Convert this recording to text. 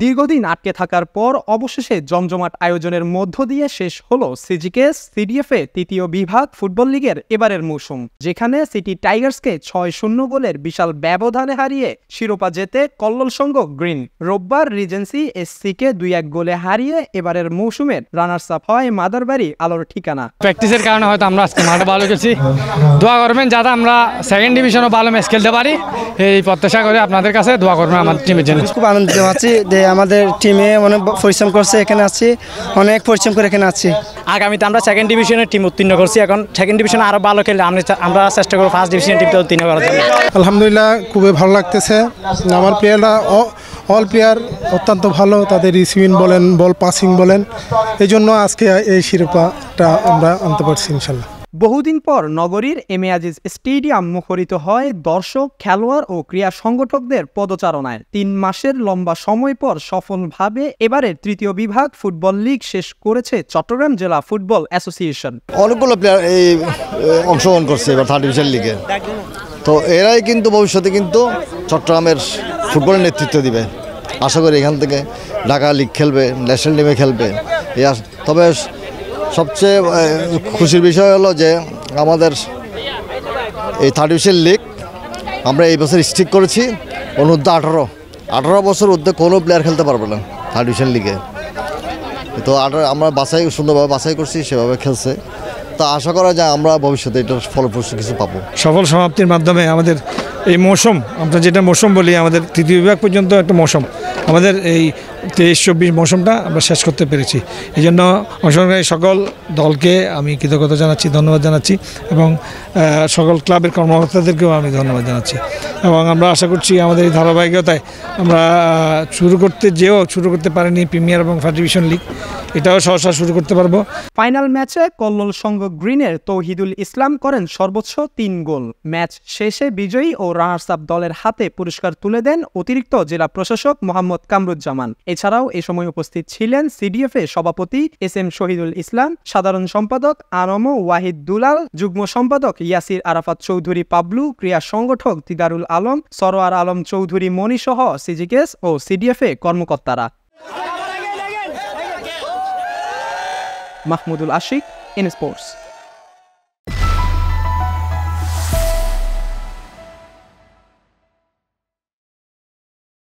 দীর্ঘদিন আটকে থাকার পর অবশেষে জমজমাট আয়োজনের মধ্য দিয়ে শেষ হলো সিজিকেএস সিডিএফএ তৃতীয় বিভাগ ফুটবল লিগের এবারের মৌসুম, যেখানে সিটি টাইগার্সকে ৬-০ গোলের বিশাল ব্যবধানে হারিয়ে শিরোপা জেতে কল্লোল সংঘ গ্রিন। রোববার রিজেন্সি এসসিকে ২-১ গোলে হারিয়ে এবারের মৌসুমের রানার্স আপ হয় মাদারবাড়ি আলোর ঠিকানা। প্র্যাকটিসের কারণে হয়তো আমরা আজকে মাঠে ভালো খেলছি, দোয়া করবেন যাতে আমরা সেকেন্ড ডিভিশনও ভালো ম্যাচ খেলতে পারি, এই প্রত্যাশা করে আপনাদের কাছে দোয়া করবেন আমার টিমের জন্য। খুব আনন্দিত আছি যে আমাদের টিমে অনেক পরিশ্রম করছে, এখানে আছি অনেক পরিশ্রম করে এখানে আছি। আগামীতে আমরা সেকেন্ড ডিভিশনের টিম উত্তীর্ণ করছি, এখন সেকেন্ড ডিভিশনে আরো ভালো খেলে আমরা চেষ্টা করব ফার্স্ট ডিভিশনের টিমটা উত্তীর্ণ করার জন্য। আলহামদুলিল্লাহ খুবই ভালো লাগতেছে, আমার প্লেয়াররা অল প্লেয়ার অত্যন্ত ভালো, তাদের রিসিভিং বলেন বল পাসিং বলেন, এই জন্য আজকে এই শিরোপাটা আমরা আনতে পারছি ইনশাল্লাহ। বহুদিন পর নগরীর এম এ আজিজ স্টেডিয়াম মুখরিত হয় দর্শক, খেলোয়াড় ও ক্রীড়া সংগঠকদের পদচারণায়। ৩ মাসের লম্বা সময় পর সফলভাবে এবারের তৃতীয় বিভাগ ফুটবল লিগ শেষ করেছে চট্টগ্রাম জেলা ফুটবল অ্যাসোসিয়েশন। অনেকগুলো প্লেয়ার এই অংশগ্রহণ করছে এবার থার্ড ডিভিশন লিগে, তো এরাই কিন্তু ভবিষ্যতে কিন্তু চট্টগ্রামের ফুটবলের নেতৃত্ব দিবে। আশা করি এখান থেকে ঢাকা লিগ খেলবে, ন্যাশনাল টিমে খেলবে। তবে সবচেয়ে খুশির বিষয় হলো যে আমাদের এই থার্ড ডিভিশন লিগ আমরা এই বছর স্ট্রিক করেছি অনূর্ধ্ব 18 বছর ঊর্ধ্বে কোনো প্লেয়ার খেলতে পারবে না থার্ড ডিভিশন লিগে। তো আমরা সুন্দরভাবে বাছাই করছি, সেভাবে খেলছে। তো আশা করা যায় আমরা ভবিষ্যতে এটার ফলপ্রসূ কিছু পাবো। সফল সমাপ্তির মাধ্যমে আমাদের এই মৌসুম, আমরা যেটা মৌসুম বলি, আমাদের তৃতীয় বিভাগ পর্যন্ত একটা মৌসুম, আমাদের এই 23-24 মৌসুমটা আমরা শেষ করতে পেরেছি। এই জন্য অংশগ্রহণকারী সকল দলকে আমি কৃতজ্ঞতা জানাচ্ছি, ধন্যবাদ জানাচ্ছি, এবং সকল ক্লাবের কর্মকর্তাদেরকেও আমি ধন্যবাদ জানাচ্ছি। এবং আমরা আশা করছি আমাদের এই ধারাবাহিকতায় আমরা শুরু করতে পারিনি প্রিমিয়ার এবং ফার্স্ট ডিভিশন লিগ, এটাও সহসা শুরু করতে পারবো। ফাইনাল ম্যাচে কল্লোল সংঘ গ্রিনের তৌহিদুল ইসলাম করেন সর্বোচ্চ 3 গোল। ম্যাচ শেষে বিজয়ী ও রানার্স আপ দলের হাতে পুরস্কার তুলে দেন অতিরিক্ত জেলা প্রশাসক মোহাম্মদ কামরুজ্জামান। এছাড়াও এ সময় উপস্থিত ছিলেন সিডিএফএ সভাপতি SM শহীদুল ইসলাম, সাধারণ সম্পাদক আনম ওয়াহিদ দুলাল, যুগ্ম সম্পাদক ইয়াসির আরাফাত চৌধুরী পাবলু, ক্রীড়া সংগঠক দিদারুল আলম, সরোয়ার আলম চৌধুরী মনি সহ সিজিকেএস ও সিডিএফএ কর্মকর্তারা। Mahmudul Ashik, in sports.